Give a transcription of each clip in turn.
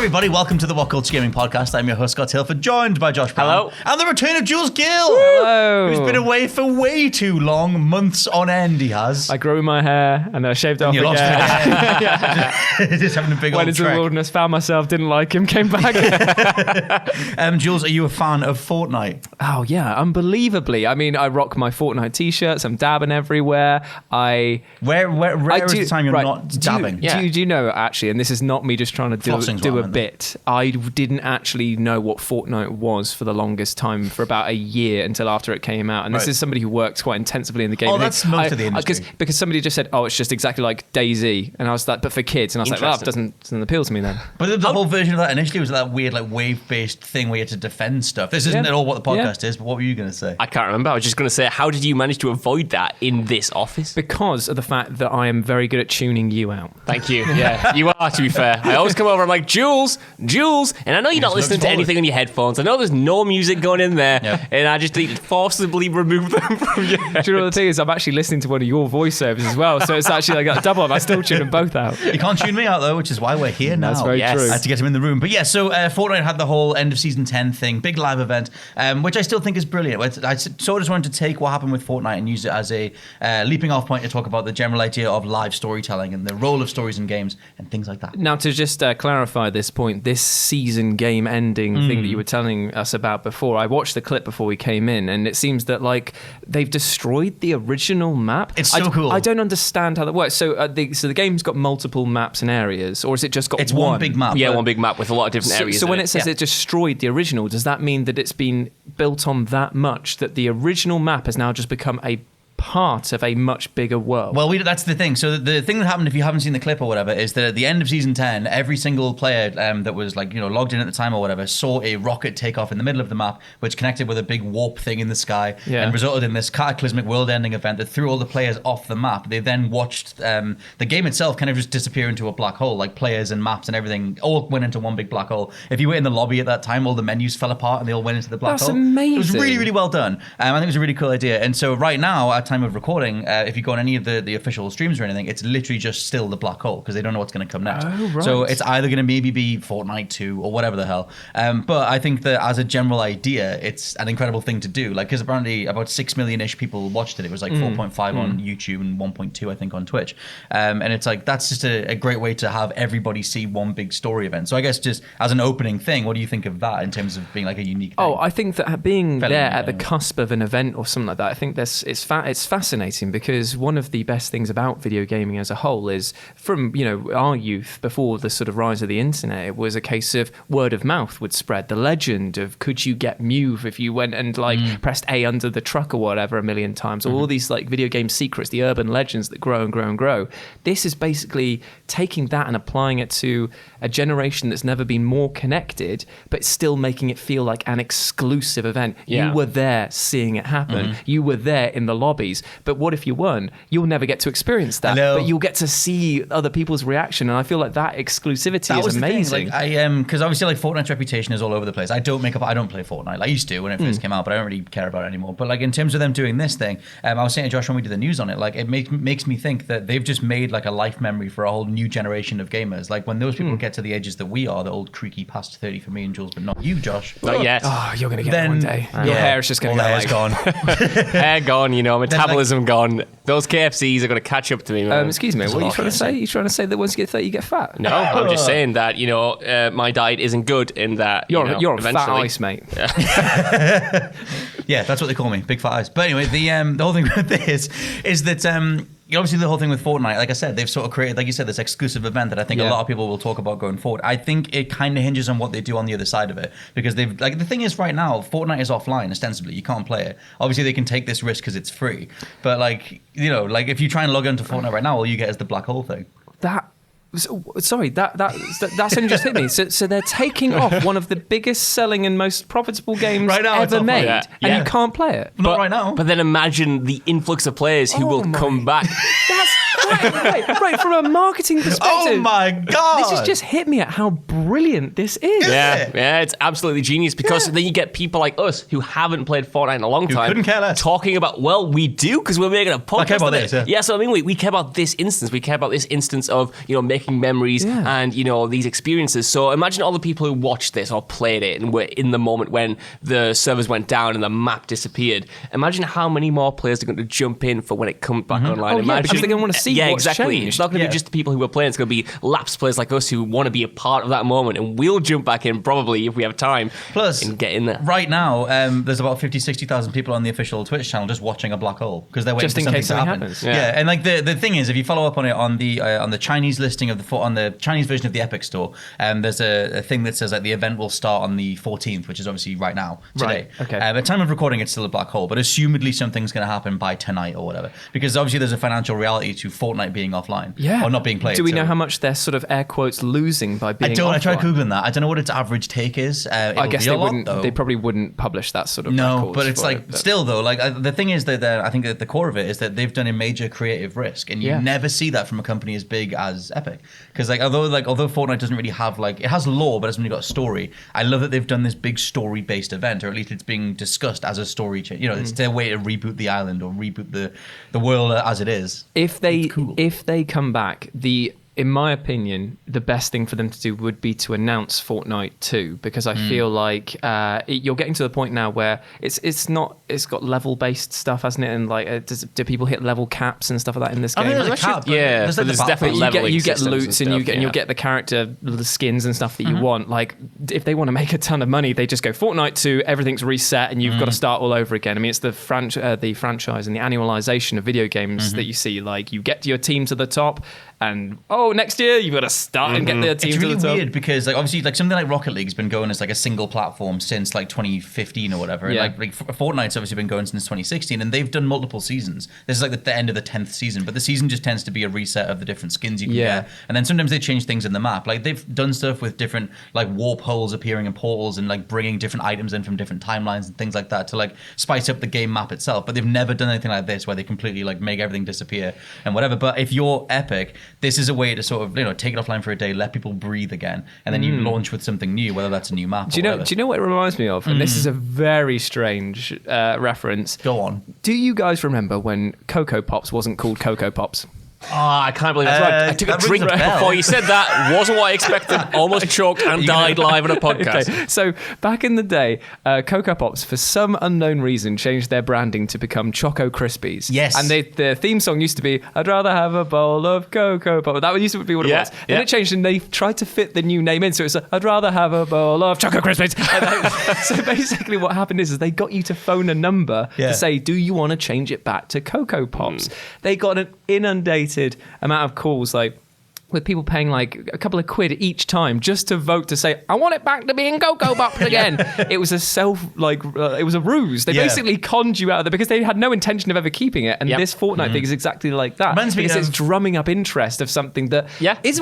everybody, welcome to the WhatCulture Gaming Podcast. I'm your host, Scott Hilford, joined by Josh Brown. Hello. And the return of Jules Gill. Hello. Who's been away for way too long, months on end he has. I grew my hair and I shaved off You again. lost it. Yeah. Just having a big Went old into the trek. wilderness, found myself, didn't like him, came back. Jules, are you a fan of Fortnite? Oh yeah, unbelievably. I mean, I rock my Fortnite t-shirts, I'm dabbing everywhere. Rare is the time you're not dabbing. Do you know, actually, and this is not me just trying to Flossing's do what a I meant. bit, I didn't actually know what Fortnite was for the longest time, for about a year until after it came out. And this Right. is somebody who works quite intensively in the game. Oh, that's most of the industry. Because somebody just said, oh, it's just exactly like DayZ. And I was like, but for kids. And I was like, well, that doesn't appeal to me then. But the whole version of that initially was that weird, like, wave-based thing where you had to defend stuff. This isn't at all what the podcast is, but what were you going to say? I can't remember. I was just going to say, how did you manage to avoid that in this office? Because of the fact that I am very good at tuning you out. Thank you. Yeah, you are, to be fair. I always come over, I'm like, Jules, and I know you're not listening to anything on your headphones. I know there's no music going in there, and I just forcibly remove them from you. Do you know what the thing is? I'm actually listening to one of your voiceovers as well, so it's actually like a double up. I still tune them both out. You can't tune me out, though, which is why we're here now. That's very true. I had to get him in the room. But yeah, so Fortnite had the whole end of Season 10 thing, big live event, which I still think is brilliant. I sort of just wanted to take what happened with Fortnite and use it as a leaping off point to talk about the general idea of live storytelling and the role of stories in games and things like that. Now, to just clarify this point, this season game ending thing that you were telling us about before, I watched the clip before we came in, and it seems that like they've destroyed the original map. It's so cool. I don't understand how that works. So, the game's got multiple maps and areas, or is it just got It's one big map. Yeah, but one big map with a lot of different areas. So when in it says it destroyed the original, does that mean that it's been built on that much that the original map has now just become a part of a much bigger world? Well, that's the thing. So the thing that happened, if you haven't seen the clip or whatever, is that at the end of Season 10, every single player that was logged in at the time or whatever saw a rocket take off in the middle of the map, which connected with a big warp thing in the sky and resulted in this cataclysmic world-ending event that threw all the players off the map. They then watched the game itself kind of just disappear into a black hole, like players and maps and everything all went into one big black hole. If you were in the lobby at that time, all the menus fell apart and they all went into the black hole. That's amazing. It was really, really well done. I think it was a really cool idea. And so right now, at time of recording, if you go on any of the official streams or anything, it's literally just still the black hole because they don't know what's going to come next. Oh, right. So it's either going to maybe be Fortnite 2 or whatever the hell. But I think that as a general idea, it's an incredible thing to do. Like, because apparently about 6 million-ish people watched it. It was like 4.5 on YouTube and 1.2, I think, on Twitch. And it's like, that's just a great way to have everybody see one big story event. So I guess just as an opening thing, what do you think of that in terms of being like a unique thing? Oh, I think that being Fairly there unique, at the anyway. cusp of an event or something like that, I think it's fascinating, because one of the best things about video gaming as a whole is, from our youth, before the sort of rise of the internet, it was a case of word of mouth would spread. The legend of could you get Mew if you went and pressed A under the truck or whatever a million times, or all these like video game secrets, the urban legends that grow and grow and grow. This is basically taking that and applying it to a generation that's never been more connected, but still making it feel like an exclusive event. Yeah. You were there seeing it happen. You were there in the lobbies. But what if you weren't? You'll never get to experience that. Hello. But you'll get to see other people's reaction. And I feel like that exclusivity That is was amazing. the thing. Like, because obviously, like, Fortnite's reputation is all over the place. I don't play Fortnite. I used to when it first came out, but I don't really care about it anymore. But like, in terms of them doing this thing, I was saying to Josh when we did the news on it, like, it makes me think that they've just made like a life memory for a whole new generation of gamers. Like, when those people get to the ages that we are, the old creaky past 30 for me and Jules, but not you, Josh. Not yet. Oh, you're going to get Then- it one day. Yeah. Your hair is just going to All go the hair's like... gone. Hair gone, metabolism gone. Those KFCs are going to catch up to me, man. Excuse me, what are you trying to say? You trying to say that once you get 30, you get fat? No, I'm just saying that, my diet isn't good in that, You're a fat eventually. ice, mate. Yeah, that's what they call me, big fat eyes. But anyway, the whole thing with this is that obviously the whole thing with Fortnite, like I said, they've sort of created, like you said, this exclusive event that I think a lot of people will talk about going forward. I think it kind of hinges on what they do on the other side of it, because they've, like, the thing is right now, Fortnite is offline ostensibly. You can't play it. Obviously, they can take this risk because it's free. But like, like if you try and log into Fortnite right now, all you get is the black hole thing. That's only just hit me. So they're taking off one of the biggest selling and most profitable games Right now, it's ever offline. made, Yeah. and Yeah. you can't play it. Not right now. But then imagine the influx of players who will come back. Right, from a marketing perspective. Oh my God. This has just hit me at how brilliant this is. Yeah, it's absolutely genius because then you get people like us who haven't played Fortnite in a long time couldn't care less. talking about, well, we do because we're making a podcast. I care about this. this, Yeah, so I mean, we care about this instance. We care about this instance of, making memories and, these experiences. So imagine all the people who watched this or played it and were in the moment when the servers went down and the map disappeared. Imagine how many more players are going to jump in for when it comes back online. Because they're going to want to see what's exactly. changed. It's not going to be just the people who were playing. It's going to be lapsed players like us who want to be a part of that moment, and we'll jump back in probably if we have time. Plus, and get in there. Right now, there's about 50,000-60,000 people on the official Twitch channel just watching a black hole because they're waiting Just in for something case to something happen. happens. Yeah, and like the thing is, if you follow up on it on the Chinese listing of on the Chinese version of the Epic Store, there's a thing that says that the event will start on the 14th, which is obviously right now today. Right, okay. At the time of recording, it's still a black hole, but assumedly something's going to happen by tonight or whatever, because obviously there's a financial reality to Fortnite being offline or not being played. Do we know how much they're sort of air quotes losing by being offline? I tried googling that. I don't know what its average take is. I guess they wouldn't. They probably wouldn't publish that sort of. No, but it's like still though. Like the thing is that I think that the core of it is that they've done a major creative risk, and you never see that from a company as big as Epic. Because although Fortnite doesn't really have it has lore, but it hasn't really got a story. I love that they've done this big story-based event, or at least it's being discussed as a story. It's their way to reboot the island or reboot the world as it is. If they come back, in my opinion, the best thing for them to do would be to announce Fortnite 2, because I feel like you're getting to the point now where it's got level based stuff, hasn't it? And like, do people hit level caps and stuff like that in this game? There's a cap, there's definitely leveling. You get loots and stuff, you'll get the character, the skins and stuff that you want. Like, if they want to make a ton of money, they just go Fortnite 2, everything's reset, and you've got to start all over again. I mean, it's the franchise and the annualization of video games that you see. Like, you get your team to the top, and next year you've got to start and get their team it's really to the top. weird because obviously something like Rocket League's been going as like a single platform since like 2015 or whatever. Yeah. And like Fortnite's obviously been going since 2016, and they've done multiple seasons. This is like the end of the 10th season, but the season just tends to be a reset of the different skins you can get. And then sometimes they change things in the map. Like they've done stuff with different like warp holes appearing in portals and like bringing different items in from different timelines and things like that to like spice up the game map itself. But they've never done anything like this where they completely like make everything disappear and whatever. But if you're Epic, this is a way to sort of take it offline for a day, let people breathe again, and then you launch with something new, whether that's a new map. Do you know what it reminds me of? And this is a very strange reference. Go on. Do you guys remember when Coco Pops wasn't called Coco Pops? Oh, I can't believe that's right. I took a drink before you said that. Wasn't what I expected. Almost choked and died live on a podcast. Okay. So back in the day, Coco Pops, for some unknown reason, changed their branding to become Choco Krispies. Yes. And their theme song used to be, I'd rather have a bowl of Coco Pops. That used to be what it was. Then it changed and they tried to fit the new name in. So it's I'd rather have a bowl of Choco Krispies. So basically what happened is they got you to phone a number to say, do you want to change it back to Coco Pops? They got an inundated amount of calls, like with people paying like a couple of quid each time just to vote to say, I want it back to being Coco Pops again. It was it was a ruse. They basically conned you out of it because they had no intention of ever keeping it. And this Fortnite thing is exactly like that. Because it's drumming up interest of something that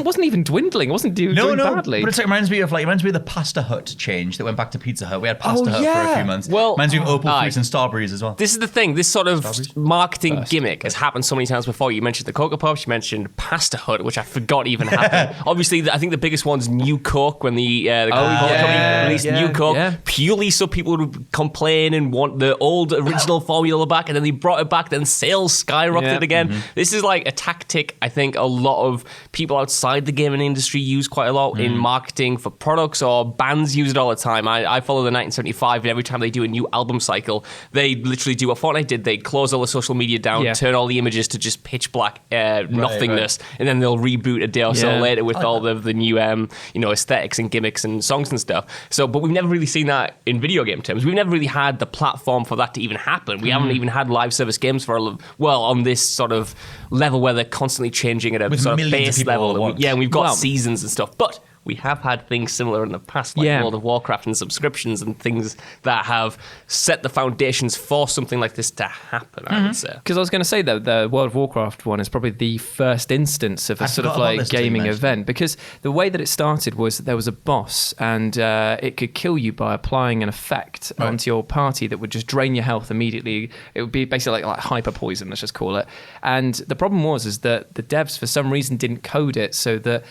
wasn't even dwindling. It wasn't doing badly. But it reminds me of the Pasta Hut change that went back to Pizza Hut. We had Pasta Hut for a few months. Well, reminds me of Opal Fruits and Starberries as well. This is the thing. This sort of marketing gimmick has happened so many times before. You mentioned the Coco Pops. You mentioned Pasta Hut, which I forgot even happened. Obviously, I think the biggest one's New Coke, when the Coca-Cola company released New Coke, purely so people would complain and want the old original formula back, and then they brought it back, then sales skyrocketed again. This is like a tactic I think a lot of people outside the gaming industry use quite a lot in marketing for products, or bands use it all the time. I follow the 1975, and every time they do a new album cycle, they literally do what Fortnite did. They close all the social media down, turn all the images to just pitch black nothingness, and then they'll reboot a day or so later with all of the new aesthetics and gimmicks and songs and stuff. So, but we've never really seen that in video game terms. We've never really had the platform for that to even happen. We haven't even had live service games for on this sort of level where they're constantly changing at a with sort of base level. And we've got seasons and stuff. But we have had things similar in the past, like World of Warcraft and subscriptions and things that have set the foundations for something like this to happen, I would say. Because I was going to say that the World of Warcraft one is probably the first instance of a sort of like gaming event, because the way that it started was that there was a boss and it could kill you by applying an effect onto your party that would just drain your health immediately. It would be basically like hyper poison, let's just call it. And the problem is that the devs for some reason didn't code it so that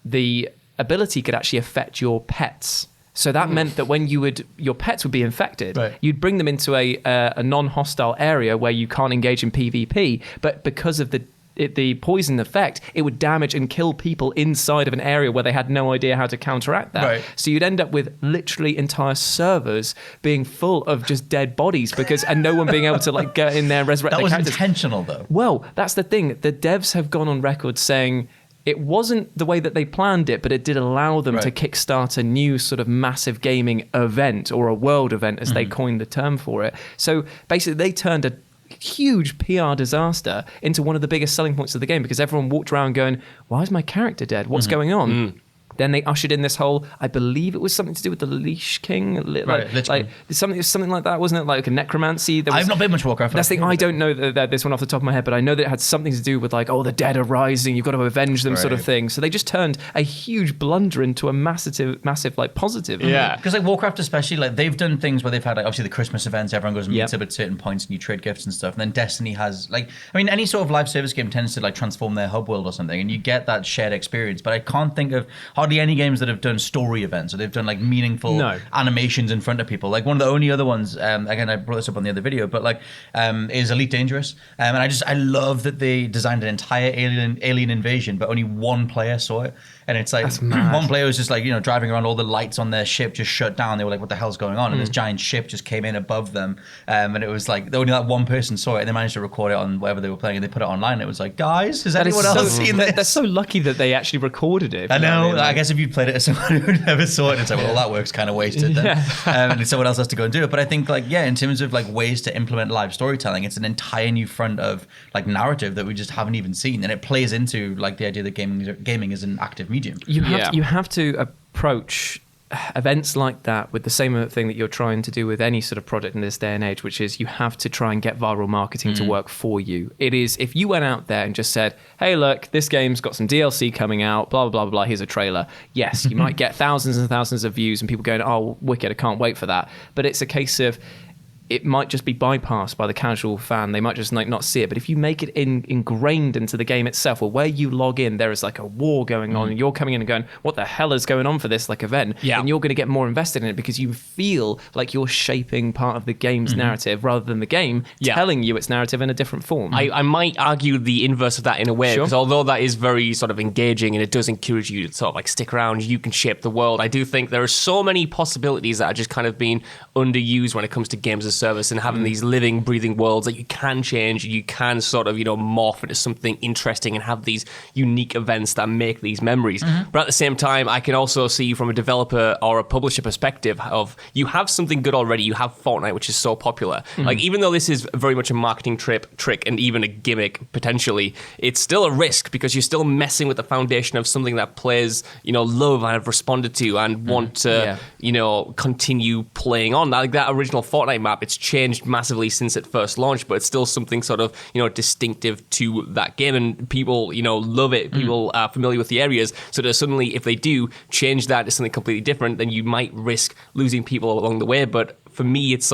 the ability could actually affect your pets. So that meant that when your pets would be infected, you'd bring them into a non-hostile area where you can't engage in PvP, but because of the poison effect, it would damage and kill people inside of an area where they had no idea how to counteract that. Right. So you'd end up with literally entire servers being full of just dead bodies and no one being able to like get in there and resurrect their characters. That was intentional though. Well, that's the thing. The devs have gone on record saying it wasn't the way that they planned it, but it did allow them to kickstart a new sort of massive gaming event, or a world event as they coined the term for it. So basically they turned a huge PR disaster into one of the biggest selling points of the game, because everyone walked around going, why is my character dead? What's going on? Then they ushered in this whole, I believe it was something to do with the Lich King, something like that, wasn't it? Like a necromancy. I've not been much Warcraft. That's the thing. I don't know this one off the top of my head, but I know that it had something to do with like, the dead are rising, you've got to avenge them, sort of thing. So they just turned a huge blunder into a massive like positive. Yeah, because like Warcraft especially, like they've done things where they've had like obviously the Christmas events, everyone goes and meets up at certain points and you trade gifts and stuff. And then Destiny has like, I mean, any sort of live service game tends to like transform their hub world or something, and you get that shared experience. But I can't think of hardly any games that have done story events, or they've done like meaningful animations in front of people. Like one of the only other ones, again, I brought this up on the other video, but like is Elite Dangerous. And I love that they designed an entire alien invasion, but only one player saw it. And it's like one player was just like, driving around, all the lights on their ship just shut down. They were like, what the hell's going on? And this giant ship just came in above them. And it was like, only like one person saw it, and they managed to record it on wherever they were playing, and they put it online. And it was like, guys, has anyone else seen this? They're so lucky that they actually recorded it. I know. I guess if you played it as someone who never saw it, it's like, well, that work's kind of wasted then. And someone else has to go and do it. But I think like, in terms of like ways to implement live storytelling, it's an entire new front of like narrative that we just haven't even seen. And it plays into like the idea that gaming is an active medium. You have to approach events like that with the same thing that you're trying to do with any sort of product in this day and age, which is you have to try and get viral marketing to work for you. It is, if you went out there and just said, hey, look, this game's got some DLC coming out, blah, blah, blah, blah, here's a trailer. Yes, you might get thousands and thousands of views and people going, oh, wicked, I can't wait for that. But it's a case of, it might just be bypassed by the casual fan. They might just like not see it. But if you make it ingrained into the game itself, or where you log in, there is like a war going on, and you're coming in and going, what the hell is going on for this like event? And you're going to get more invested in it because you feel like you're shaping part of the game's narrative rather than the game telling you its narrative in a different form. I might argue the inverse of that in a way, because although that is very sort of engaging and it does encourage you to sort of like stick around, you can shape the world. I do think there are so many possibilities that are just kind of being underused when it comes to games as service, and having these living, breathing worlds that you can change, you can sort of, morph into something interesting and have these unique events that make these memories. But at the same time, I can also see from a developer or a publisher perspective of, you have something good already. You have Fortnite, which is so popular. Like, even though this is very much a marketing trick and even a gimmick potentially, it's still a risk because you're still messing with the foundation of something that players, love and have responded to and want to, continue playing on. Like that original Fortnite map, it's changed massively since it first launched, but it's still something sort of, distinctive to that game, and people, love it. People are familiar with the areas. So that suddenly, if they do change that to something completely different, then you might risk losing people along the way. But for me, it's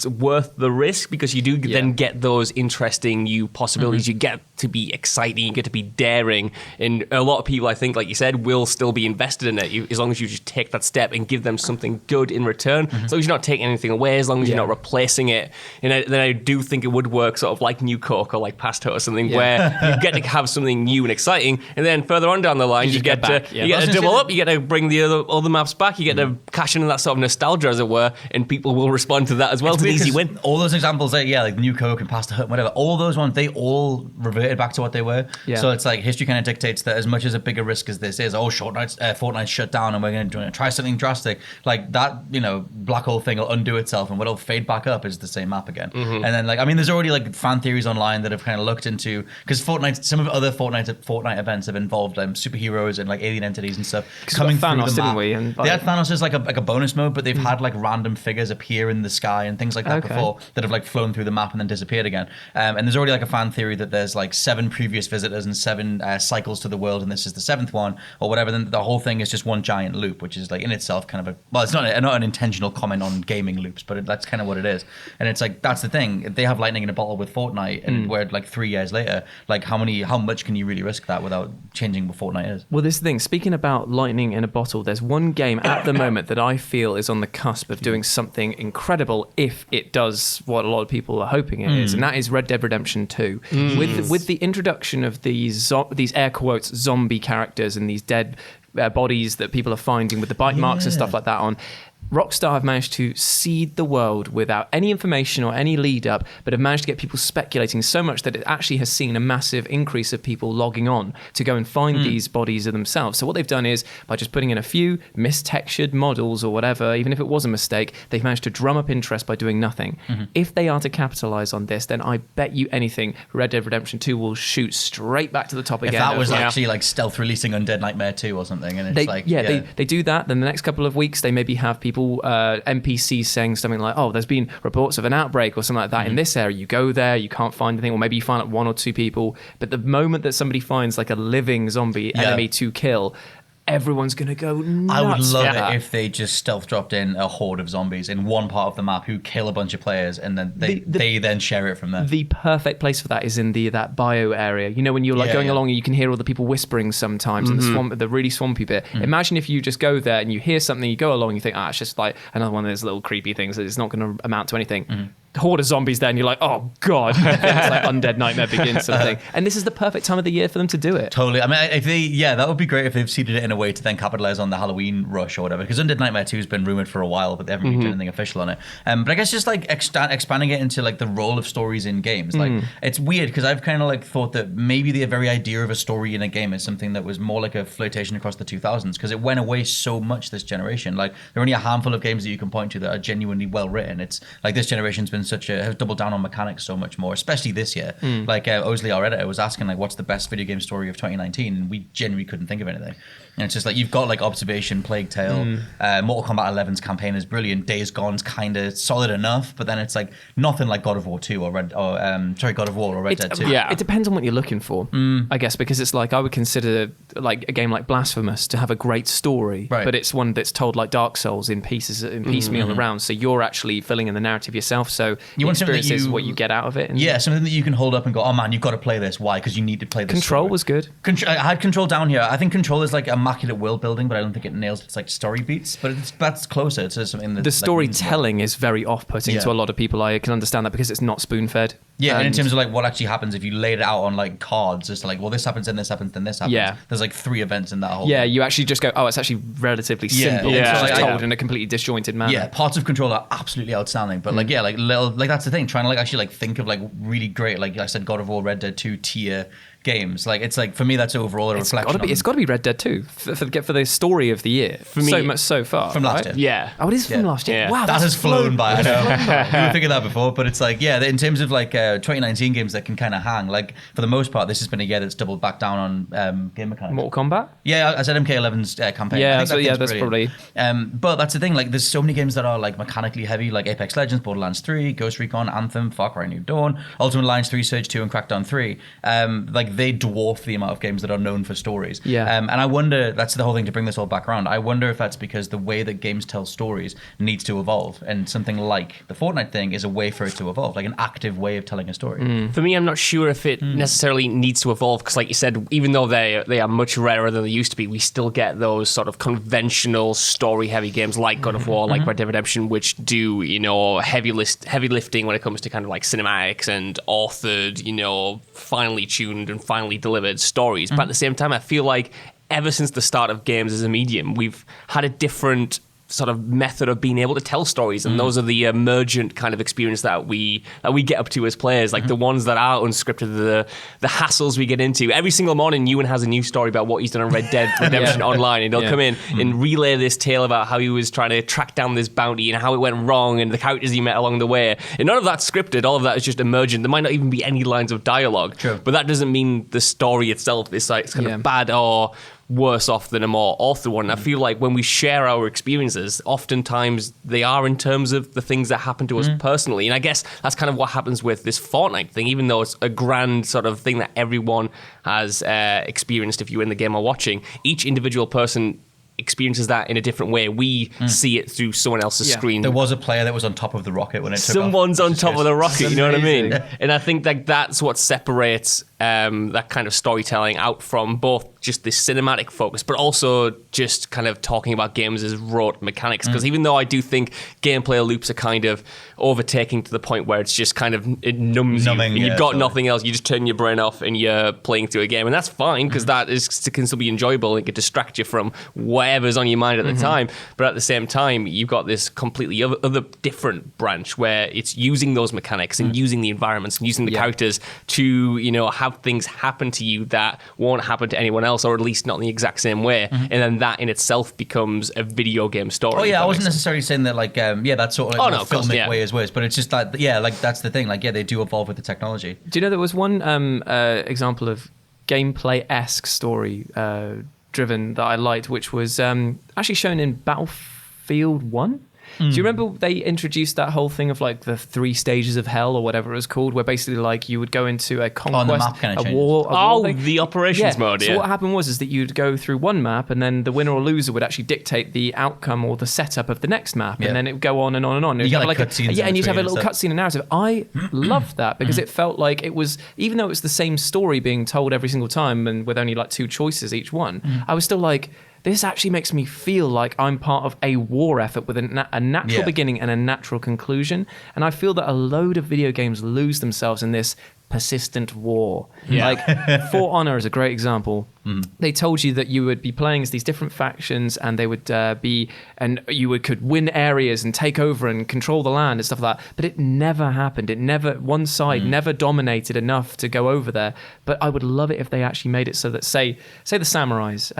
worth the risk because you do then get those interesting new possibilities. You get to be exciting, you get to be daring, and a lot of people, I think, like you said, will still be invested in it as long as you just take that step and give them something good in return. As long as you're not taking anything away, as long as you're not replacing it. And then I do think it would work sort of like New Coke or like Past Hut or something, where you get to have something new and exciting, and then further on down the line, you get to double up, you get to bring the other maps back, you get to cash into that sort of nostalgia, as it were, and people people will respond to that as well. It's an easy win. All those examples, like New Coke and Pasta Hut, whatever, all those ones, they all reverted back to what they were. Yeah. So it's like history kind of dictates that as much as a bigger risk as this is, Fortnite shut down and we're going to try something drastic, like that, black hole thing will undo itself and what'll fade back up is the same map again. And then there's already like fan theories online that have kind of looked into, because some of other Fortnite events have involved superheroes and like alien entities and stuff coming through Thanos, the map. didn't we? And they had Thanos as like a bonus mode, but they've had like random figures appear in the sky and things like that before that have like flown through the map and then disappeared again. And there's already like a fan theory that there's like 7 previous visitors and 7 cycles to the world, and this is the 7th one or whatever. Then the whole thing is just one giant loop, which is like in itself kind of it's not an intentional comment on gaming loops, but that's kind of what it is. And it's like that's the thing. They have lightning in a bottle with Fortnite, and we're like 3 years later, like how much can you really risk that without changing what Fortnite is? Well, this is the thing. Speaking about lightning in a bottle, there's one game at the moment that I feel is on the cusp of doing something incredible if it does what a lot of people are hoping it is, and that is Red Dead Redemption 2. With the introduction of these air quotes zombie characters and these dead bodies that people are finding with the bite marks and stuff like that on, Rockstar have managed to seed the world without any information or any lead up, but have managed to get people speculating so much that it actually has seen a massive increase of people logging on to go and find these bodies of themselves. So what they've done is, by just putting in a few mistextured models or whatever, even if it was a mistake, they've managed to drum up interest by doing nothing. If they are to capitalize on this, then I bet you anything Red Dead Redemption 2 will shoot straight back to the top again. If that was actually like stealth releasing Undead Nightmare 2 or something, and it's they do that, then the next couple of weeks they maybe have people NPCs saying something like, there's been reports of an outbreak or something like that in this area. You go there, you can't find anything, or maybe you find like 1 or 2 people, but the moment that somebody finds like a living zombie enemy to kill, everyone's going to go nuts. I would love it if they just stealth dropped in a horde of zombies in one part of the map who kill a bunch of players, and then they then share it from there. The perfect place for that is in that bio area. When you're like going along and you can hear all the people whispering sometimes in the swamp, the really swampy bit. Imagine if you just go there and you hear something, you go along, and you think, it's just like another one of those little creepy things that it's not going to amount to anything. Horde of zombies there, and you're like, oh god, it's like Undead Nightmare Begins something. And this is the perfect time of the year for them to do it. Totally. I mean, if that would be great if they've seeded it in a way to then capitalize on the Halloween rush or whatever, because Undead Nightmare 2 has been rumored for a while, but they haven't really done anything official on it. But I guess just like expanding it into like the role of stories in games, like it's weird because I've kind of like thought that maybe the very idea of a story in a game is something that was more like a flirtation across the 2000s, because it went away so much this generation. Like there are only a handful of games that you can point to that are genuinely well written. It's like this generation's been has doubled down on mechanics so much more, especially this year. Like Osley, our editor, was asking like, what's the best video game story of 2019, and we genuinely couldn't think of anything. And it's just like you've got like Observation, Plague Tale, Mortal Kombat 11's campaign is brilliant, Days Gone's kind of solid enough, but then it's like nothing like God of War 2 or God of War or Red Dead 2. Yeah, it depends on what you're looking for, I guess, because it's like I would consider like a game like Blasphemous to have a great story, but it's one that's told like Dark Souls in pieces, in piecemeal around, so you're actually filling in the narrative yourself. So you want experience is what you get out of it. And something that you can hold up and go, oh man, you've got to play this. Why? Because you need to play this. Control story. Was good. I had Control down here. I think Control is like immaculate world building, but I don't think it nails its like story beats. But that's closer to something that the storytelling is very off-putting to a lot of people. I can understand that because it's not spoon-fed. Yeah, and in terms of like what actually happens if you laid it out on like cards, it's like, well, this happens, then this happens, then this happens. Yeah. There's like 3 events in that whole thing. You actually just go, it's actually relatively simple. Yeah. It's just told in a completely disjointed manner. Yeah, parts of Control are absolutely outstanding, but like little, like that's the thing, trying to like actually like think of like really great, like I said, God of War, Red Dead 2 tier games. Like it's like for me that's overall a reflection. It's got to be Red Dead 2 for the story of the year. For me, so much so far from last year. Yeah. Oh, it is from last year. Yeah. Wow, that has flown by. I know. We were thinking that before, but it's like in terms of like 2019 games that can kind of hang. Like for the most part, this has been a year that's doubled back down on game mechanics. Mortal Kombat. Yeah, I said MK11's campaign. Yeah, that's probably. But that's the thing. Like there's so many games that are like mechanically heavy, like Apex Legends, Borderlands 3, Ghost Recon, Anthem, Far Cry New Dawn, Ultimate Alliance 3, Surge 2, and Crackdown 3. Like they dwarf the amount of games that are known for stories. And I wonder, that's the whole thing to bring this all back around. I wonder if that's because the way that games tell stories needs to evolve, and something like the Fortnite thing is a way for it to evolve, like an active way of telling a story. For me, I'm not sure if it necessarily needs to evolve, because like you said, even though they are much rarer than they used to be, we still get those sort of conventional story-heavy games like God of War, like Red Dead Redemption, which do, heavy lifting when it comes to kind of like cinematics and authored, finely tuned and finely delivered stories. But at the same time, I feel like ever since the start of games as a medium, we've had a different sort of method of being able to tell stories, and those are the emergent kind of experience that we get up to as players, like the ones that are unscripted, the hassles we get into. Every single morning, Ewan has a new story about what he's done on Red Dead Redemption Online, and he'll come in and relay this tale about how he was trying to track down this bounty and how it went wrong and the characters he met along the way. And none of that's scripted, all of that is just emergent. There might not even be any lines of dialogue, but that doesn't mean the story itself is like, it's kind of bad or worse off than a more author one. I feel like when we share our experiences, oftentimes they are in terms of the things that happen to us personally. And I guess that's kind of what happens with this Fortnite thing, even though it's a grand sort of thing that everyone has experienced if you're in the game or watching. Each individual person experiences that in a different way. We see it through someone else's screen. There was a player that was on top of the rocket when it took Someone's off. on top of the rocket, you know what I mean? And I think that that's what separates that kind of storytelling out from both just this cinematic focus, but also just kind of talking about games as rote mechanics. Because even though I do think gameplay loops are kind of overtaking to the point where it's just kind of, it numbs you, and you've got nothing else, you just turn your brain off and you're playing through a game. And that's fine, because that can still be enjoyable and can distract you from whatever's on your mind at the time. But at the same time, you've got this completely other different branch where it's using those mechanics and using the environments and using the characters to, you know, have things happen to you that won't happen to anyone else, or at least not in the exact same way. And then that in itself becomes a video game story. Oh yeah, I wasn't necessarily saying that like that sort of like filmic way is worse, but it's just like like that's the thing, like they do evolve with the technology. Do you know there was one example of gameplay-esque story driven that I liked, which was actually shown in Battlefield 1? Do you remember they introduced that whole thing of like the 3 stages of hell or whatever it was called, where basically like you would go into a conquest, the map kind of a war thing? The operations mode. So what happened was that you'd go through one map, and then the winner or loser would actually dictate the outcome or the setup of the next map, and then it would go on and on and on. You got like cutscenes, and you'd have a little cutscene and narrative. I loved that because it felt like it was, even though it was the same story being told every single time and with only like 2 choices each one, I was still like, this actually makes me feel like I'm part of a war effort with a natural beginning and a natural conclusion. And I feel that a load of video games lose themselves in this persistent war. Like For Honor is a great example. They told you that you would be playing as these different factions, and they would could win areas and take over and control the land and stuff like that. But it never happened. It never, one side never dominated enough to go over there. But I would love it if they actually made it so that say the samurais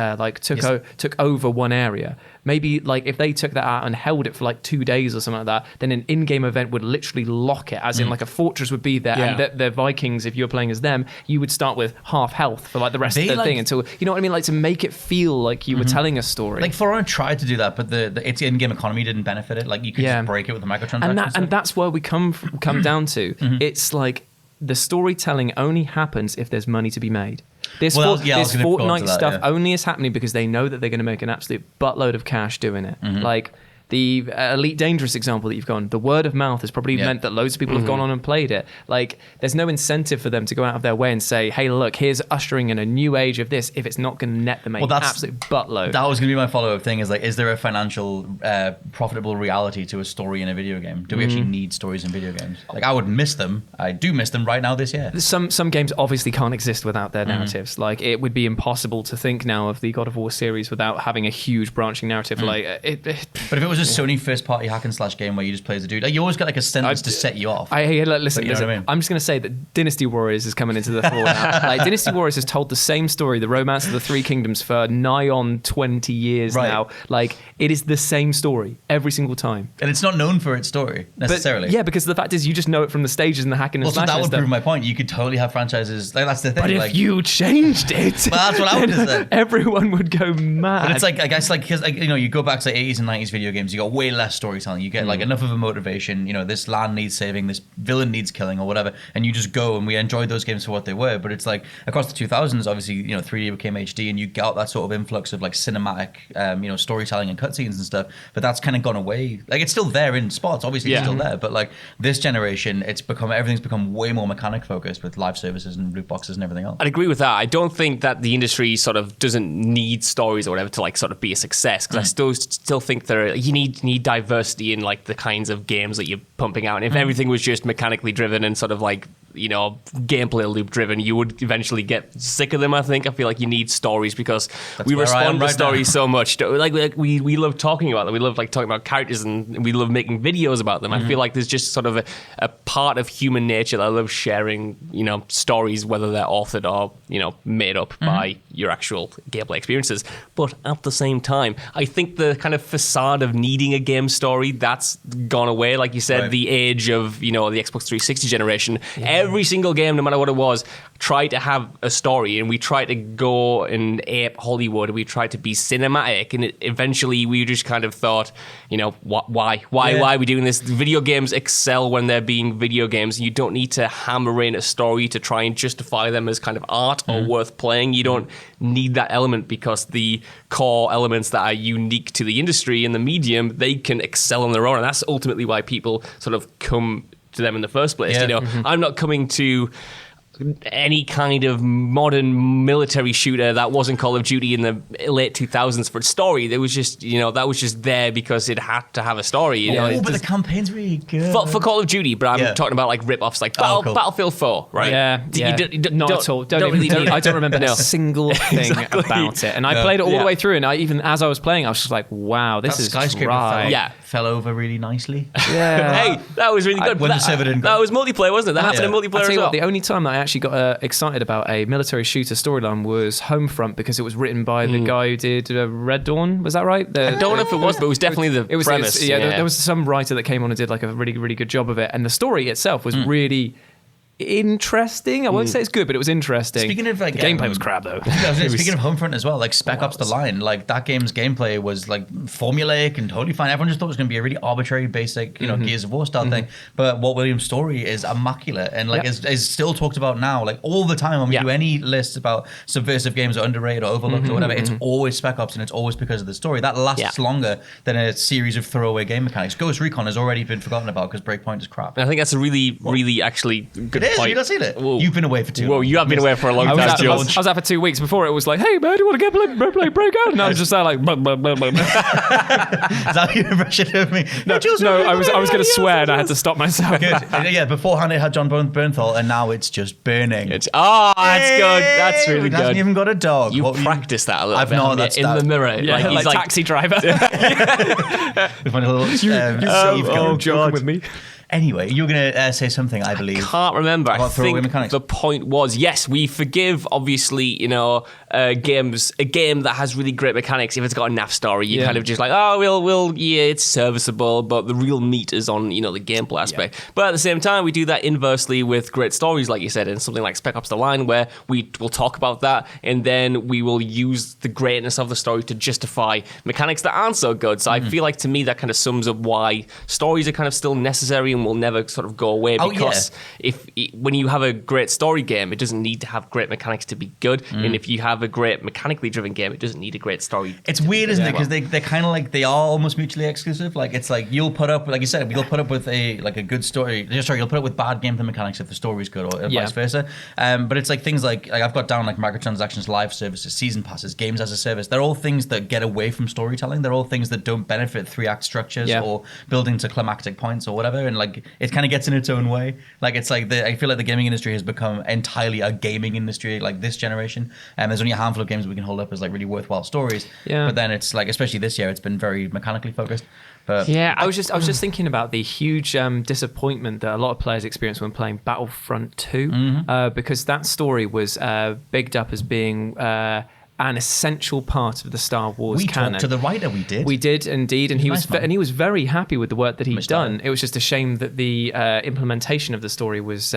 took over one area. Maybe like if they took that out and held it for like 2 days or something like that, then an in-game event would literally lock it, as in like a fortress would be there, and the Vikings, if you were playing as them, you would start with half health for like the rest of the thing until, you know what I mean, like to make it feel like you were telling a story. Like For Honor tried to do that, but its in-game economy didn't benefit it. Like you could just break it with the microtransactions. And that's where we come down to. It's like the storytelling only happens if there's money to be made. This Fortnite stuff only is happening because they know that they're going to make an absolute buttload of cash doing it. Like the Elite Dangerous example that you've gone, the word of mouth has probably meant that loads of people have gone on and played it. Like, there's no incentive for them to go out of their way and say, hey, look, here's ushering in a new age of this, if it's not going to net them an absolute buttload. That was going to be my follow-up thing, is like, is there a financial, profitable reality to a story in a video game? Do we actually need stories in video games? Like, I would miss them. I do miss them right now this year. Some games obviously can't exist without their narratives. Like, it would be impossible to think now of the God of War series without having a huge branching narrative. But if it was a Sony first-party hack-and-slash game where you just play as a dude, like, you always got like a sentence to set you off. Listen, you know what I mean? I'm just going to say that Dynasty Warriors is coming into the fore now. Like, Dynasty Warriors has told the same story, the Romance of the Three Kingdoms, for nigh on 20 years now. Like, it is the same story every single time. And it's not known for its story, necessarily. But, because the fact is you just know it from the stages and the hacking and slashing. That would prove my point. You could totally have franchises. Like, that's the thing. But if you changed it... Well, that's what I would have said. Everyone would go mad. But it's like, I guess, like, because, like, you know, you go back to like 80s and 90s video games, you got way less storytelling. You get like enough of a motivation, you know, this land needs saving, this villain needs killing or whatever, and you just go, and we enjoyed those games for what they were. But it's like across the 2000s, obviously, you know, 3D became HD, and you got that sort of influx of like cinematic, you know, storytelling and cutscenes and stuff. But that's kind of gone away. Like, it's still there in spots, obviously it's still there, but like this generation, everything's become way more mechanic focused with live services and loot boxes and everything else. I'd agree with that. I don't think that the industry sort of doesn't need stories or whatever to like sort of be a success, because I still think you need diversity in like the kinds of games that you're pumping out. And if everything was just mechanically driven and sort of like gameplay loop driven, you would eventually get sick of them. I feel like you need stories because we respond to stories so much. Like we love talking about them. We love talking about characters, and we love making videos about them. I feel like there's just sort of a part of human nature that I love sharing, stories, whether they're authored or, made up by your actual gameplay experiences. But at the same time, I think the kind of facade of needing a game story, that's gone away. Like you said, the age of, the Xbox 360 generation, every single game, no matter what it was, tried to have a story, and we tried to go and ape Hollywood, and we tried to be cinematic, and eventually we just kind of thought, why are we doing this? Video games excel when they're being video games. You don't need to hammer in a story to try and justify them as kind of art or worth playing. You don't need that element, because the core elements that are unique to the industry and the medium, they can excel on their own, and that's ultimately why people sort of come to them in the first place. I'm not coming to any kind of modern military shooter that wasn't Call of Duty in the late 2000s for its story. There was just, that was just there because it had to have a story. But the campaign's really good. For Call of Duty, but I'm talking about rip-offs like Battlefield 4, right? Not at all. I don't remember a single thing about it. And I played it all the way through, and even as I was playing, I was just like, wow, this is skyscraper fell over really nicely. Hey, that was really good. That was multiplayer, wasn't it? That happened in multiplayer as well. The only time that I actually got excited about a military shooter storyline was Homefront, because it was written by the guy who did Red Dawn. Was that right? I don't know if it was, but it was definitely the premise. There was some writer that came on and did a really, really good job of it, and the story itself was really interesting. I won't say it's good, but it was interesting. Speaking of the gameplay was crap though. Speaking of Homefront as well, Spec Ops: The Line, that game's gameplay was formulaic and totally fine. Everyone just thought it was going to be a really arbitrary, basic, Gears of War style thing. But Walt Williams' story is immaculate and is still talked about now, all the time. When we do any lists about subversive games or underrated or overlooked or whatever, it's always Spec Ops, and it's always because of the story that lasts longer than a series of throwaway game mechanics. Ghost Recon has already been forgotten about because Breakpoint is crap. I think that's a really, really actually good. You've not seen it. You've been away for too long. Well, you have been away for a long time, Jules. I was out for 2 weeks. Before it was like, hey man, do you want to play Breakout? And I was just there blah, blah, blah, blah. Is that your impression of me? No, Jules, I was going to swear and I had to stop myself. Good. Yeah, beforehand it had John Bernthal, and now it's just burning. That's good. That's really good. He hasn't even got a dog. You practiced that a little bit. I've known in the mirror. Yeah, he's like Taxi Driver. With my little joking with me. Anyway, you were going to say something, I believe. I can't remember. I think mechanics. The point was, yes, we forgive, obviously, games, a game that has really great mechanics. If it's got a naff story, you kind of just it's serviceable, but the real meat is on, the gameplay aspect. Yeah. But at the same time, we do that inversely with great stories, like you said, in something like Spec Ops: The Line, where we will talk about that, and then we will use the greatness of the story to justify mechanics that aren't so good. So I feel like, to me, that kind of sums up why stories are kind of still necessary and will never sort of go away, because when you have a great story game, it doesn't need to have great mechanics to be good, and if you have a great mechanically driven game, it doesn't need a great story. It's weird, isn't it? Because they're kind of they are almost mutually exclusive. It's you'll put up, like you said, you'll put up with a good story. Sorry, you'll put up with bad gameplay mechanics if the story's good, or vice versa. But it's things like I've got down microtransactions, live services, season passes, games as a service. They're all things that get away from storytelling. They're all things that don't benefit 3-act structures or building to climactic points or whatever. And it kind of gets in its own way. I feel like the gaming industry has become entirely a gaming industry this generation. And there's only a handful of games we can hold up as really worthwhile stories. Yeah. But then it's especially this year, it's been very mechanically focused. But yeah, I was just thinking about the huge disappointment that a lot of players experienced when playing Battlefront 2, because that story was bigged up as being an essential part of the Star Wars canon. We talked to the writer, we did indeed, and he was very happy with the work that he'd done. It was just a shame that the implementation of the story was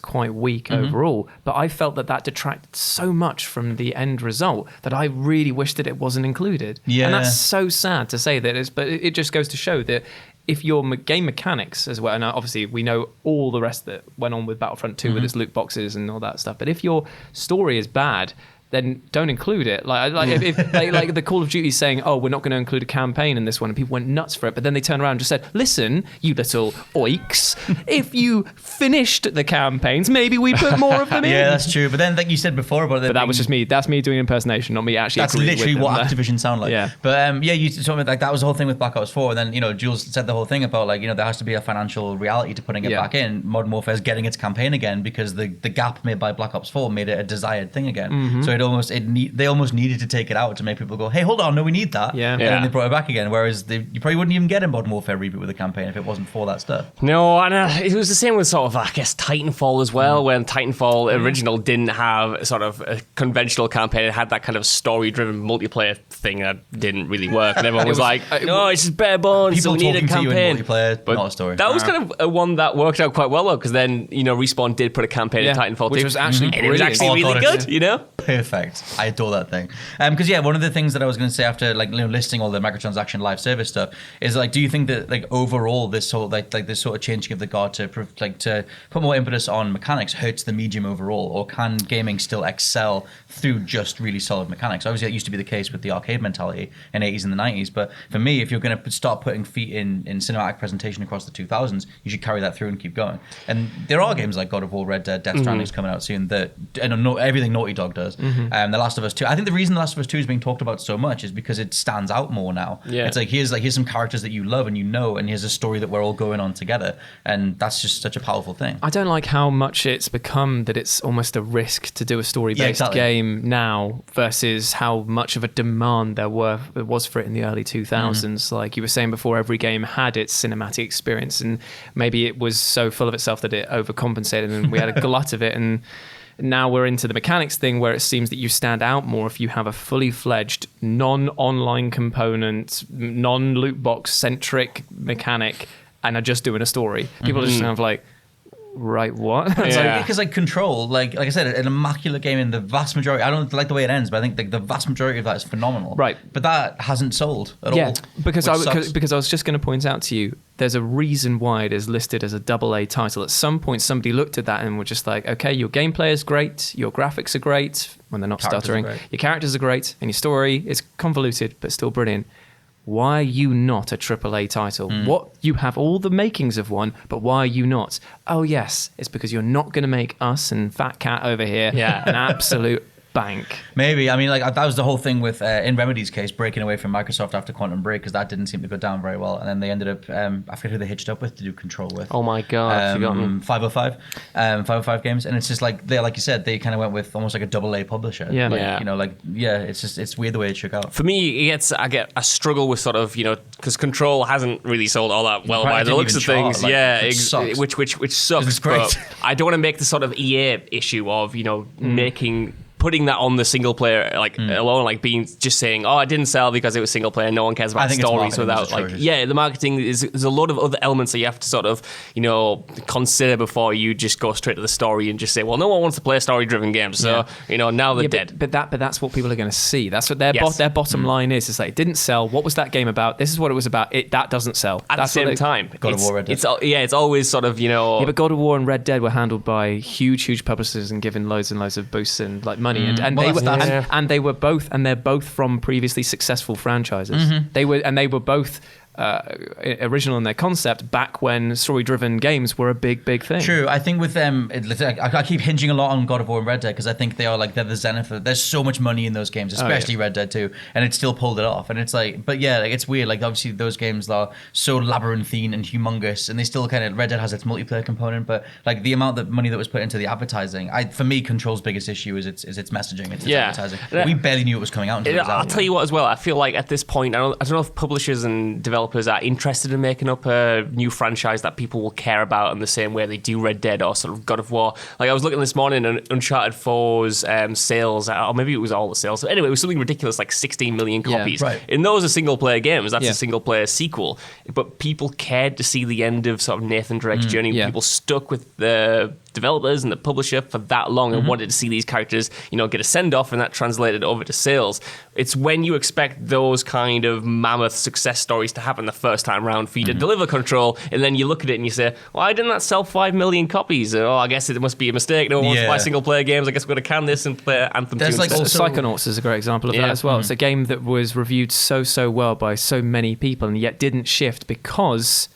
quite weak overall. But I felt that detracted so much from the end result that I really wish that it wasn't included. Yeah. And that's so sad to say that. But it just goes to show that if your game mechanics as well, and obviously we know all the rest that went on with Battlefront 2 with its loot boxes and all that stuff, but if your story is bad, then don't include it. If the Call of Duty saying, oh, we're not going to include a campaign in this one, and people went nuts for it, but then they turned around and just said, listen, you little oiks, if you finished the campaigns, maybe we put more of them in. Yeah, that's true. But then, like you said before about but that was just me. That's me doing impersonation, not me actually. That's literally what Activision sound like. Yeah. But you told me like that was the whole thing with Black Ops 4, and then Jules said the whole thing about like there has to be a financial reality to putting it back in. Modern Warfare's getting its campaign again because the gap made by Black Ops 4 made it a desired thing again. So they almost needed to take it out to make people go, hey, hold on, no, we need that. Yeah. And then they brought it back again. Whereas you probably wouldn't even get a Modern Warfare reboot with a campaign if it wasn't for that stuff. No, and it was the same with sort of, I guess, Titanfall as well, when Titanfall original didn't have sort of a conventional campaign. It had that kind of story-driven multiplayer thing that didn't really work. And everyone was like, no, it's just bare bones, so we need a campaign. Multiplayer, but not a story. That was kind of a one that worked out quite well, though, because then, Respawn did put a campaign in Titanfall 2. Which was actually and it was actually really good, Perfect. I adore that thing. Because one of the things that I was going to say after listing all the microtransaction live service stuff is do you think that overall this whole this sort of changing of the guard to put more impetus on mechanics hurts the medium overall, or can gaming still excel through just really solid mechanics? Obviously, that used to be the case with the arcade mentality in the 80s and the 90s, but for me, if you're going to start putting feet in cinematic presentation across the 2000s, you should carry that through and keep going. And there are games like God of War, Red Dead, Death Stranding's coming out soon that everything Naughty Dog does. The Last of Us 2. I think the reason The Last of Us 2 is being talked about so much is because it stands out more now. Yeah. It's here's some characters that you love and and here's a story that we're all going on together, and that's just such a powerful thing. I don't like how much it's become that it's almost a risk to do a story-based game now versus how much of a demand there was for it in the early 2000s. Like you were saying before, every game had its cinematic experience, and maybe it was so full of itself that it overcompensated, and we had a glut of it. And now we're into the mechanics thing where it seems that you stand out more if you have a fully fledged non-online component, non-loot box centric mechanic and are just doing a story. People are just kind of like, right, what? Because Control, like I said, an immaculate game in the vast majority. I don't like the way it ends, but I think the vast majority of that is phenomenal. Right. But that hasn't sold at all. Because I was just going to point out to you, there's a reason why it is listed as a AA title. At some point, somebody looked at that and were just like, okay, your gameplay is great, your graphics are great, when they're not stuttering, your characters are great, and your story is convoluted, but still brilliant. Why are you not a AAA title? What, you have all the makings of one, but why are you not? Oh yes, it's because you're not going to make us and Fat Cat over here an absolute bank. Maybe. I mean, that was the whole thing with in Remedy's case, breaking away from Microsoft after Quantum Break, because that didn't seem to go down very well, and then they ended up I forget who they hitched up with to do Control with. Oh my god, 505 games, and it's just like you said, they kind of went with almost like a AA publisher. It's weird the way it shook out. For me, I struggle with sort of because Control hasn't really sold all that well by the looks of things. Which sucks. But I don't want to make the sort of EA issue of putting that on the single player alone, being just saying, oh, it didn't sell because it was single player, no one cares about stories without the marketing there's a lot of other elements that you have to sort of consider before you just go straight to the story and just say, well, no one wants to play a story driven game, so now they're dead. But that's what people are going to see. That's what their bottom line is. It's like, it didn't sell. What was that game about? This is what it was about. That doesn't sell. At the same time, God of War, Red Dead. It's always sort of but God of War and Red Dead were handled by huge publishers and given loads and loads of boosts and money. And they were both, and they're both from previously successful franchises. They were both original in their concept back when story-driven games were a big thing. True. I think with them, I keep hinging a lot on God of War and Red Dead because I think they're the zenith. There's so much money in those games, especially Red Dead 2, and it still pulled it off. And it's it's weird. Obviously those games are so labyrinthine and humongous, and they still Red Dead has its multiplayer component, but the amount of money that was put into the advertising, for me, Control's biggest issue is its messaging, its advertising. We barely knew it was coming out until it was out. I'll tell you what as well. I feel like at this point, I don't know if publishers and developers are interested in making up a new franchise that people will care about in the same way they do Red Dead or sort of God of War. I was looking this morning and Uncharted 4's sales, or maybe it was all the sales. So anyway, it was something ridiculous, 16 million copies. Yeah, right. And those are single player games. That's a single player sequel. But people cared to see the end of sort of Nathan Drake's journey. People stuck with the developers and the publisher for that long and wanted to see these characters, get a send-off, and that translated over to sales. It's when you expect those kind of mammoth success stories to happen the first time round for you to deliver Control, and then you look at it and you say, why didn't that sell 5 million copies? Oh, I guess it must be a mistake. No one wants to buy single-player games. I guess we're going to can this and play Anthem 2 instead. Psychonauts is a great example of that as well. It's a game that was reviewed so well by so many people and yet didn't shift because...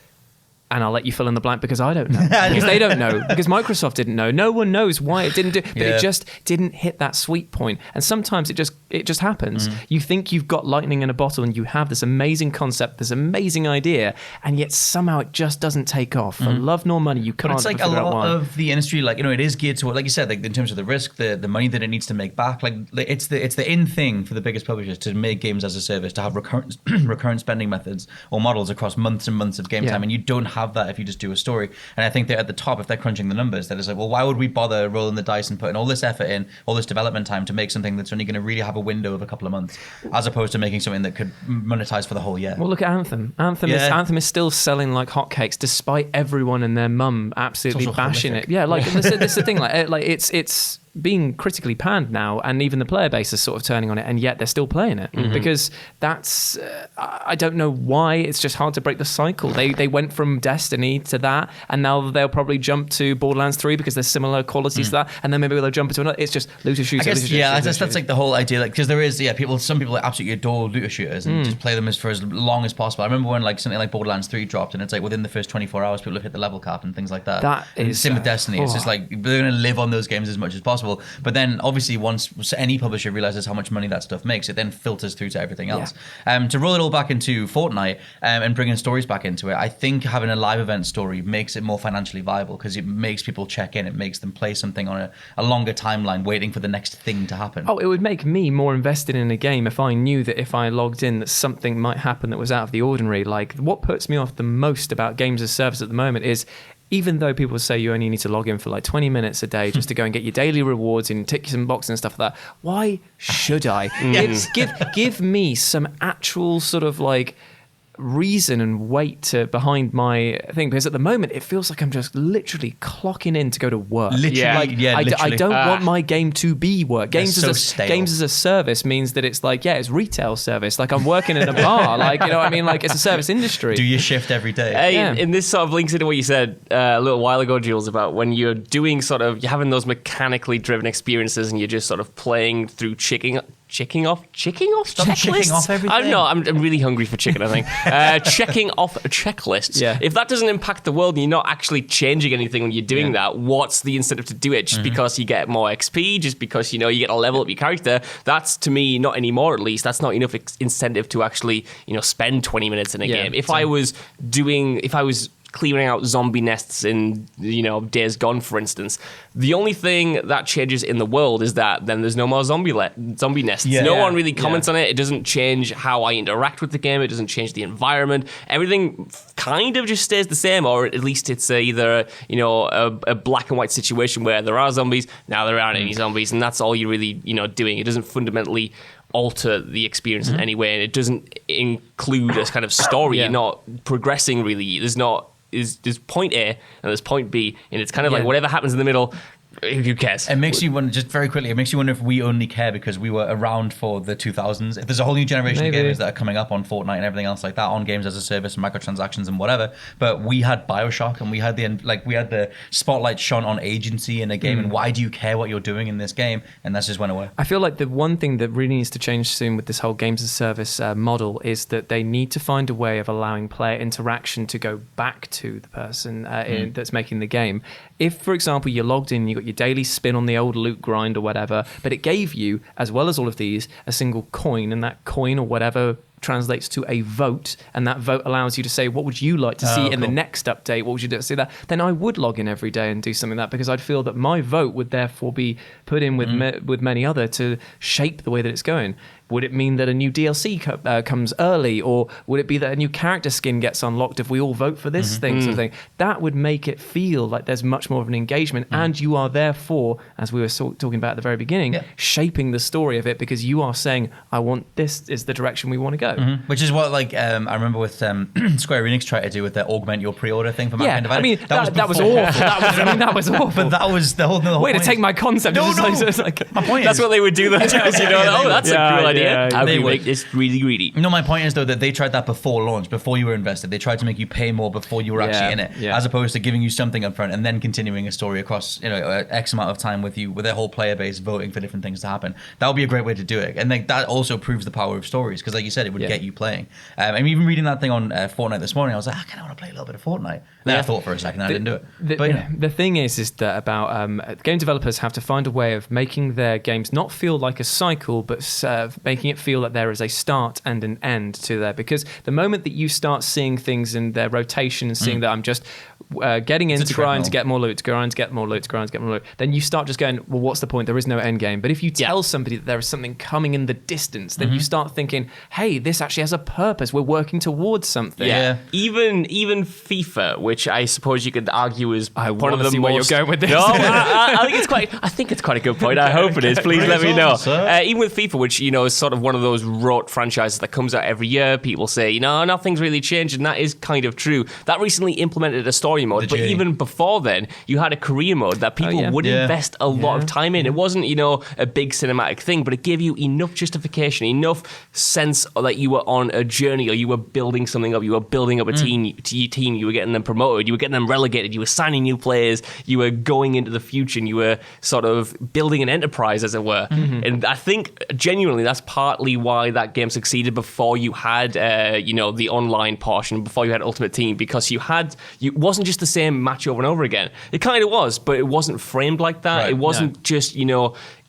And I'll let you fill in the blank because I don't know. Because they don't know. Because Microsoft didn't know. No one knows why it didn't do. But it just didn't hit that sweet point. And sometimes it just happens. You think you've got lightning in a bottle and you have this amazing concept, this amazing idea, and yet somehow it just doesn't take off. For love nor money, you can't. But it's like a lot of the industry, it is geared toward, like you said, in terms of the risk, the money that it needs to make back. It's the in thing for the biggest publishers to make games as a service, to have recurrent spending methods or models across months and months of game time, and you don't have that if you just do a story. And I think they're at the top, if they're crunching the numbers, that is like, well, why would we bother rolling the dice and putting all this effort in, all this development time to make something that's only going to really have a window of a couple of months, as opposed to making something that could monetize for the whole year. Well, look at Anthem. Anthem is still selling like hotcakes, despite everyone and their mum absolutely bashing it. Yeah, this is the thing. It's being critically panned now, and even the player base is sort of turning on it, and yet they're still playing it because that's I don't know why. It's just hard to break the cycle. They went from Destiny to that, and now they'll probably jump to Borderlands 3 because there's similar qualities to that, and then maybe they'll jump into another. It's just looter shooters. That's like the whole idea. Because there is some people absolutely adore looter shooters and just play them for as long as possible. I remember when something like Borderlands 3 dropped, and it's like within the first 24 hours people have hit the level cap and things like that. That is same with Destiny. It's just like they're going to live on those games as much as possible. But then obviously once any publisher realizes how much money that stuff makes, it then filters through to everything else. To roll it all back into Fortnite and bringing stories back into it, I think having a live event story makes it more financially viable because it makes people check in. It makes them play something on a longer timeline, waiting for the next thing to happen. Oh, it would make me more invested in a game if I knew that if I logged in that something might happen that was out of the ordinary. Like, what puts me off the most about games as service at the moment is, even though people say you only need to log in for 20 minutes a day just to go and get your daily rewards and tick some boxes and stuff like that, why should I? Give me some actual sort of reason and weight behind my thing, because at the moment it feels like I'm just literally clocking in to go to work. Literally. I don't want my game to be work. Games as a service means that it's it's retail service. I'm working in a bar. It's a service industry. Do your shift every day. And this sort of links into what you said a little while ago, Jules, about when you're doing you're having those mechanically driven experiences and you're just sort of playing through checking off checklists? Checking off everything. I don't know. I'm really hungry for chicken, I think. Checking off checklists. Yeah. If that doesn't impact the world and you're not actually changing anything when you're doing that, what's the incentive to do it? Just because you get more XP, just because you get to level up your character, that's, to me, not anymore at least, that's not enough incentive to actually spend 20 minutes in a game. If I was clearing out zombie nests in Days Gone, for instance, the only thing that changes in the world is that then there's no more zombie nests. No one really comments on it. It doesn't change how I interact with the game. It doesn't change the environment. Everything kind of just stays the same, or at least it's either a black and white situation where there are zombies, now there aren't any zombies, and that's all you're really doing. It doesn't fundamentally alter the experience in any way, and it doesn't include a kind of story. You're not progressing really. There's point A and there's point B, and it's kind of like whatever happens in the middle, who cares? It makes you wonder, just very quickly, it makes you wonder if we only care because we were around for the 2000s. If there's a whole new generation of gamers that are coming up on Fortnite and everything else like that, on games as a service and microtransactions and whatever, but we had BioShock and we had the spotlight shone on agency in a game, and why do you care what you're doing in this game? And that just went away. I feel like the one thing that really needs to change soon with this whole games as a service model is that they need to find a way of allowing player interaction to go back to the person that's making the game. If, for example, you're logged in, you got your daily spin on the old loot grind or whatever, but it gave you, as well as all of these, a single coin, and that coin or whatever translates to a vote, and that vote allows you to say, what would you like to see in the next update? What would you do to see that? Then I would log in every day and do something like that, because I'd feel that my vote would therefore be put in with many other to shape the way that it's going. Would it mean that a new DLC comes early, or would it be that a new character skin gets unlocked if we all vote for this thing? Sort of thing. That would make it feel like there's much more of an engagement, and you are therefore, as we were talking about at the very beginning, shaping the story of it, because you are saying, I want this is the direction we want to go. Which is what, like, I remember with Square Enix tried to do with their augment your pre-order thing for Mankind Divided. I mean, that was awful. That was awful. But that was the whole way to take my concept. No, my point that's is, what they would do. That's that's a cool idea. Yeah, They would. It's really greedy. No, my point is though that they tried that before launch, before you were invested. They tried to make you pay more before you were actually in it, as opposed to giving you something up front and then continuing a story across X amount of time with their whole player base voting for different things to happen. That would be a great way to do it, and that also proves the power of stories, because like you said, it would get you playing. I'm even reading that thing on Fortnite this morning. I was like, I kind of want to play a little bit of Fortnite. Then I thought for a second, I didn't do it. The thing is that about game developers have to find a way of making their games not feel like a cycle, but making it feel that there is a start and an end to there. Because the moment that you start seeing things in their rotation and seeing that I'm just getting in to grind to get more loot, then you start just going, well, what's the point? There is no end game. But if you tell somebody that there is something coming in the distance, then you start thinking, hey, this actually has a purpose. We're working towards something. Yeah. Even FIFA, which I suppose you could argue is one of the see most... where you're going with this. No, I think it's quite a good point. I hope it is. Please let me know. Even with FIFA, which is sort of one of those rote franchises that comes out every year, people say, nothing's really changed, and that is kind of true. That recently implemented a story mode, but even before then, you had a career mode that people would invest a lot of time in. It wasn't, a big cinematic thing, but it gave you enough justification, enough sense that you were on a journey, or you were building something up. You were building up a team. You were getting them promoted. You were getting them relegated. You were signing new players. You were going into the future, and you were sort of building an enterprise, as it were. And I think genuinely that's partly why that game succeeded before you had, the online portion, before you had Ultimate Team, because you wasn't just the same match over and over again. It kind of was, but it wasn't framed like that. Right, it wasn't just,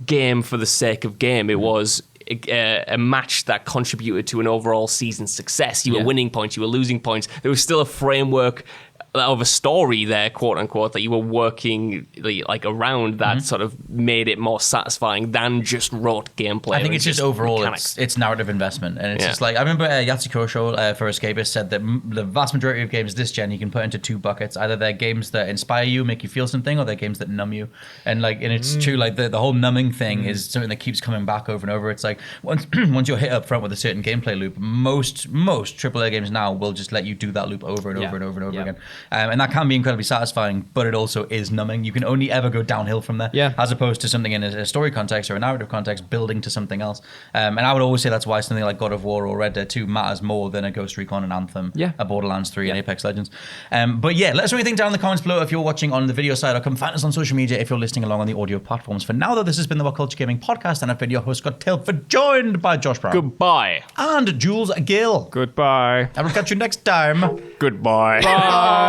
game for the sake of game. It was a match that contributed to an overall season success. You were winning points, you were losing points. There was still a framework of a story there, quote unquote, that you were working like around that sort of made it more satisfying than just rote gameplay. I think it's just overall it's narrative investment, and it's just like, I remember Yatsuko for Escapist said that the vast majority of games this gen you can put into two buckets. Either they're games that inspire you, make you feel something, or they're games that numb you. And it's true, like the whole numbing thing is something that keeps coming back over and over. It's like once you're hit up front with a certain gameplay loop, most AAA games now will just let you do that loop over and over and over and over again. And that can be incredibly satisfying, but it also is numbing. You can only ever go downhill from there, as opposed to something in a story context or a narrative context, building to something else. And I would always say that's why something like God of War or Red Dead 2 matters more than a Ghost Recon, an Anthem, a Borderlands 3, and Apex Legends. But let us know anything down in the comments below if you're watching on the video side, or come find us on social media if you're listening along on the audio platforms. For now, though, this has been the WhatCulture Gaming Podcast, and I've been your host, Scott Tilford, joined by Josh Brown. Goodbye. And Jules Gill. Goodbye. I will catch you next time. Goodbye. Bye.